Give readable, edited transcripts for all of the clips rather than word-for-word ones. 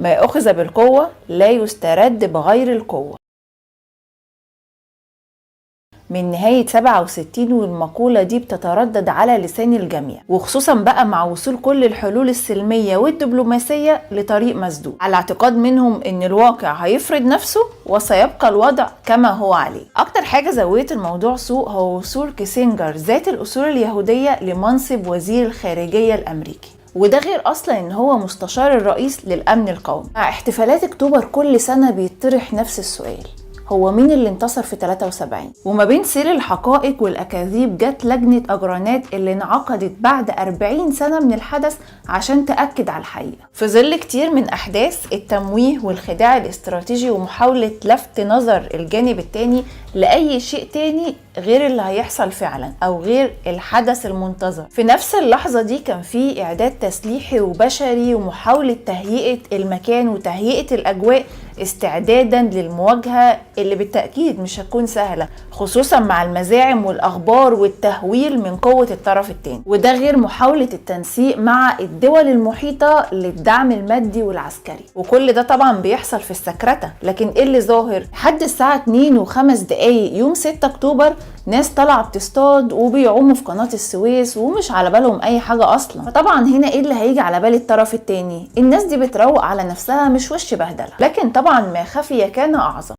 ما أخذ بالقوة لا يسترد بغير القوة، من نهاية 67. والمقولة دي بتتردد على لسان الجميع، وخصوصا بقى مع وصول كل الحلول السلمية والدبلوماسية لطريق مسدود، على اعتقاد منهم ان الواقع هيفرض نفسه وسيبقى الوضع كما هو عليه. اكتر حاجة زودت الموضوع سوء هو وصول كيسنجر ذات الاصول اليهودية لمنصب وزير الخارجية الامريكي، وده غير اصلا ان هو مستشار الرئيس للامن القومي. مع احتفالات اكتوبر كل سنة بيطرح نفس السؤال، هو مين اللي انتصر في 73؟ وما بين سير الحقائق والأكاذيب جت لجنة أجرانات اللي انعقدت بعد 40 سنة من الحدث عشان تأكد على الحقيقة، في ظل كتير من أحداث التمويه والخداع الاستراتيجي ومحاولة لفت نظر الجانب التاني لأي شيء تاني غير اللي هيحصل فعلا أو غير الحدث المنتظر. في نفس اللحظة دي كان في إعداد تسليحي وبشري ومحاولة تهيئة المكان وتهيئة الأجواء استعدادا للمواجهة اللي بالتأكيد مش هتكون سهلة، خصوصا مع المزاعم والأخبار والتهويل من قوة الطرف التاني، وده غير محاولة التنسيق مع الدول المحيطة للدعم المادي والعسكري. وكل ده طبعا بيحصل في السكرتة، لكن ايه اللي ظاهر؟ لحد الساعة 2:05 يوم 6 أكتوبر ناس طالعة بتصطاد وبيعوموا في قناة السويس ومش على بالهم أي حاجة أصلا. فطبعا هنا ايه اللي هيجي على بال الطرف التاني؟ الناس دي بتروق على نفسها، مش وش بهدلة. لكن طبعا ما خفي كان أعظم،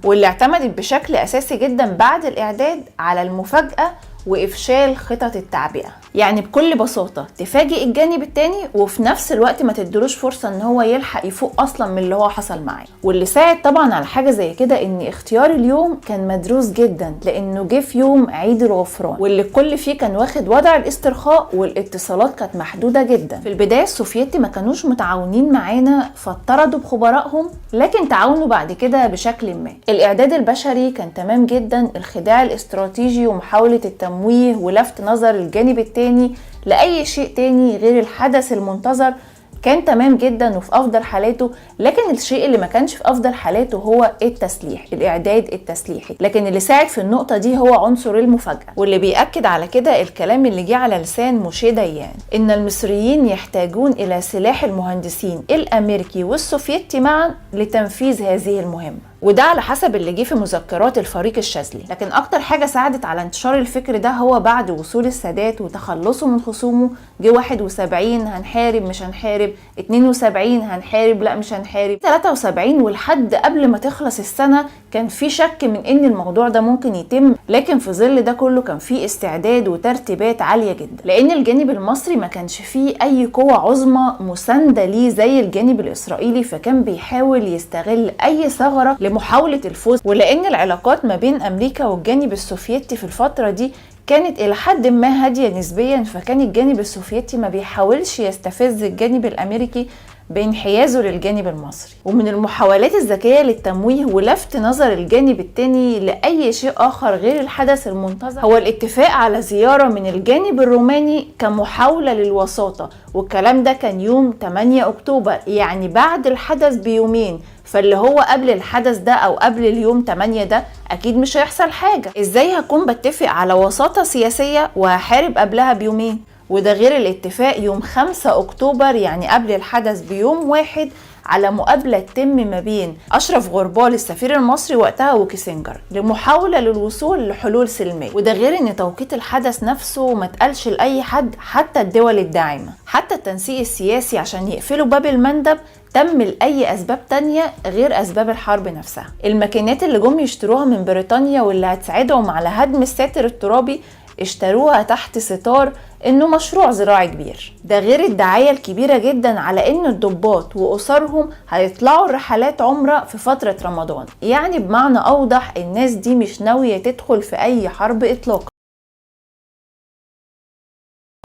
واللي اعتمدت بشكل أساسي جدا بعد الإعداد على المفاجأة وإفشال خطط التعبئة. يعني بكل بساطة تفاجئ الجانب التاني وفي نفس الوقت ما تدلوش فرصة ان هو يلحق يفوق اصلا من اللي هو حصل معاه. واللي ساعد طبعا على حاجة زي كده ان اختيار اليوم كان مدروس جدا، لانه جه في يوم عيد الغفران واللي الكل فيه كان واخد وضع الاسترخاء والاتصالات كانت محدودة جدا. في البداية السوفيتي ما كانوش متعاونين معانا فاضطردوا بخبرائهم، لكن تعاونوا بعد كده بشكل ما. الاعداد البشري كان تمام جدا، الخداع الاستراتيجي ومحاولة التمويه ولفت نظر الجانب التاني لأي شيء تاني غير الحدث المنتظر كان تمام جدا وفي أفضل حالاته. لكن الشيء اللي ما كانش في أفضل حالاته هو التسليح، الإعداد التسليحي. لكن اللي ساعد في النقطة دي هو عنصر المفاجأة، واللي بيأكد على كده الكلام اللي جه على لسان موشي ديان، إن المصريين يحتاجون إلى سلاح المهندسين الأمريكي والسوفيتي معا لتنفيذ هذه المهمة. وده على حسب اللي جه في مذكرات الفريق الشاذلي. لكن اكتر حاجة ساعدت على انتشار الفكر ده هو بعد وصول السادات وتخلصه من خصومه، جه 71 هنحارب مش هنحارب، 72 هنحارب لا مش هنحارب، 73 ولحد قبل ما تخلص السنة كان في شك من ان الموضوع ده ممكن يتم. لكن في ظل ده كله كان في استعداد وترتيبات عالية جدا، لان الجانب المصري ما كانش فيه اي قوة عظمى مساندة ليه زي الجانب الاسرائيلي، فكان بيحاول يستغل اي ثغرة لمحاولة الفوز. ولان العلاقات ما بين امريكا والجانب السوفيتي في الفترة دي كانت الى حد ما هادية نسبيا، فكان الجانب السوفيتي ما بيحاولش يستفز الجانب الامريكي بانحيازه للجانب المصري. ومن المحاولات الذكية للتمويه ولفت نظر الجانب التاني لأي شيء آخر غير الحدث المنتظر هو الاتفاق على زيارة من الجانب الروماني كمحاولة للوساطة، والكلام ده كان يوم 8 أكتوبر يعني بعد الحدث بيومين. فاللي هو قبل الحدث ده او قبل اليوم 8 ده اكيد مش هيحصل حاجة. ازاي هكون بتفق على وساطة سياسية وهحارب قبلها بيومين؟ وده غير الاتفاق يوم 5 أكتوبر يعني قبل الحدث بيوم واحد على مقابلة تتم ما بين أشرف غربال السفير المصري وقتها وكيسنجر لمحاولة للوصول لحلول سلمية. وده غير ان توقيت الحدث نفسه ما تقالش لأي حد، حتى الدول الداعمة، حتى التنسيق السياسي عشان يقفلوا باب المندب تم لأي أسباب تانية غير أسباب الحرب نفسها. الماكينات اللي جم يشتروها من بريطانيا واللي هتساعدهم على هدم الساتر الترابي اشتروها تحت ستار انه مشروع زراعي كبير. ده غير الدعاية الكبيرة جدا على ان الضباط واسرهم هيطلعوا رحلات عمرة في فترة رمضان. يعني بمعنى اوضح الناس دي مش ناوية تدخل في اي حرب اطلاقا.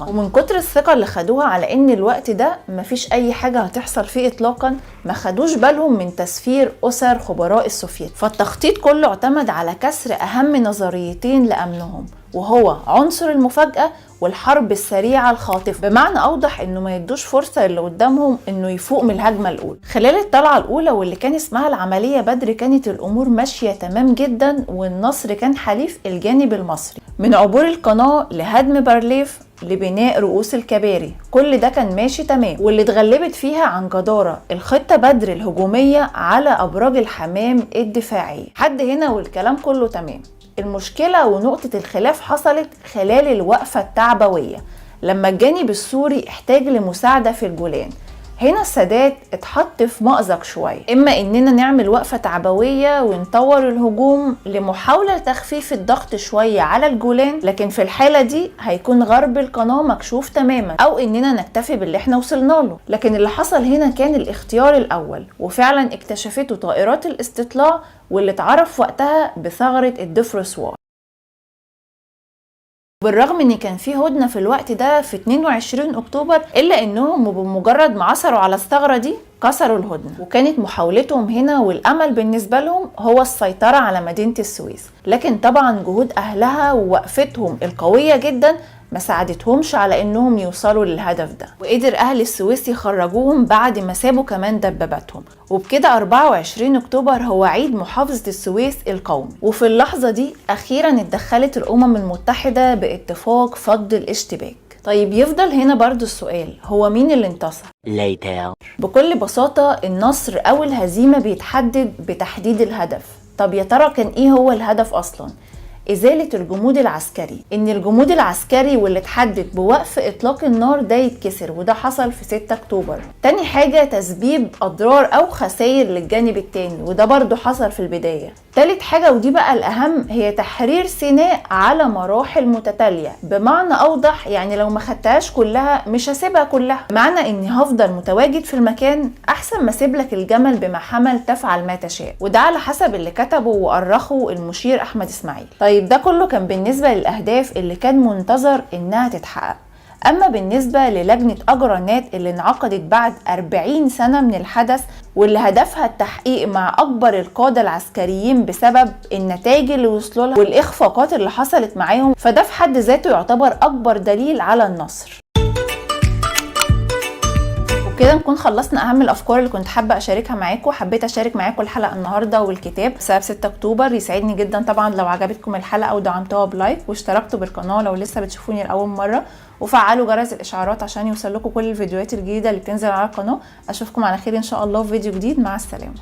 ومن كتر الثقة اللي خدوها على ان الوقت ده مفيش اي حاجة هتحصل فيه اطلاقا ما خدوش بالهم من تسفير اسر خبراء السوفيت. فالتخطيط كله اعتمد على كسر اهم نظريتين لامنهم، وهو عنصر المفاجأة والحرب السريعة الخاطفة. بمعنى أوضح إنه ما يدوش فرصة اللي قدامهم إنه يفوق من الهجمة الأولى. خلال الطلعة الأولى واللي كان اسمها العملية بدر كانت الأمور ماشية تمام جدا، والنصر كان حليف الجانب المصري. من عبور القناة لهدم بارليف لبناء رؤوس الكباري. كل ده كان ماشي تمام، واللي اتغلبت فيها عن جدارة الخطة بدر الهجومية على أبراج الحمام الدفاعية. حد هنا والكلام كله تمام. المشكلة ونقطة الخلاف حصلت خلال الوقفة التعبوية لما الجانب السوري احتاج لمساعدة في الجولان. هنا السادات اتحط في مأزق شوية، اما اننا نعمل وقفة تعبوية ونطور الهجوم لمحاولة تخفيف الضغط شوية على الجولان، لكن في الحالة دي هيكون غرب القناة مكشوف تماما، او اننا نكتفي باللي احنا وصلنا له. لكن اللي حصل هنا كان الاختيار الاول، وفعلا اكتشفته طائرات الاستطلاع واللي اتعرف وقتها بثغرة الدفرسوار. بالرغم ان كان في هدنة في الوقت ده في 22 اكتوبر، الا انهم بمجرد ما عثروا على الثغرة دي كسروا الهدنة، وكانت محاولتهم هنا والامل بالنسبة لهم هو السيطرة على مدينة السويس. لكن طبعا جهود اهلها ووقفتهم القوية جدا ما ساعدتهمش على انهم يوصلوا للهدف ده، وقدر اهل السويس يخرجوهم بعد ما سابوا كمان دباباتهم. وبكده 24 اكتوبر هو عيد محافظة السويس القومي. وفي اللحظة دي اخيرا اتدخلت الامم المتحدة باتفاق فض الاشتباك. طيب يفضل هنا برضو السؤال، هو مين اللي انتصر؟ بكل بساطة النصر او الهزيمة بيتحدد بتحديد الهدف. طب يا ترى كان ايه هو الهدف اصلا؟ إزالة الجمود العسكري. إن الجمود العسكري واللي اتحدد بوقف إطلاق النار ده يتكسر، وده حصل في 6 أكتوبر. تاني حاجة تسبيب أضرار أو خسائر للجانب التاني، وده برضو حصل في البداية. تالت حاجة ودي بقى الأهم هي تحرير سيناء على مراحل متتالية. بمعنى أوضح يعني لو ما خدتهاش كلها مش هسيبها كلها، بمعنى إني هفضل متواجد في المكان أحسن ما أسيب لك الجمل بما حمل تفعل ما تشاء. وده على حسب اللي كتبه وأرخه المشير أحمد إسماعيل. طيب ده كله كان بالنسبة للأهداف اللي كان منتظر إنها تتحقق. أما بالنسبة للجنة أجرانات اللي انعقدت بعد 40 سنة من الحدث، واللي هدفها التحقيق مع أكبر القادة العسكريين بسبب النتائج اللي وصلوا لها والإخفاقات اللي حصلت معاهم، فده في حد ذاته يعتبر أكبر دليل على النصر. كده نكون خلصنا اهم الافكار اللي كنت حابه اشاركها معاكم. حبيت اشارك معاكم الحلقه النهارده والكتاب بسبب 6 اكتوبر. يسعدني جدا طبعا لو عجبتكم الحلقه ودعمتوها بلايك واشتركتوا بالقناه لو لسه بتشوفوني لاول مره، وفعلوا جرس الاشعارات عشان يوصلكم كل الفيديوهات الجديده اللي بتنزل على القناه. اشوفكم على خير ان شاء الله في فيديو جديد. مع السلامه.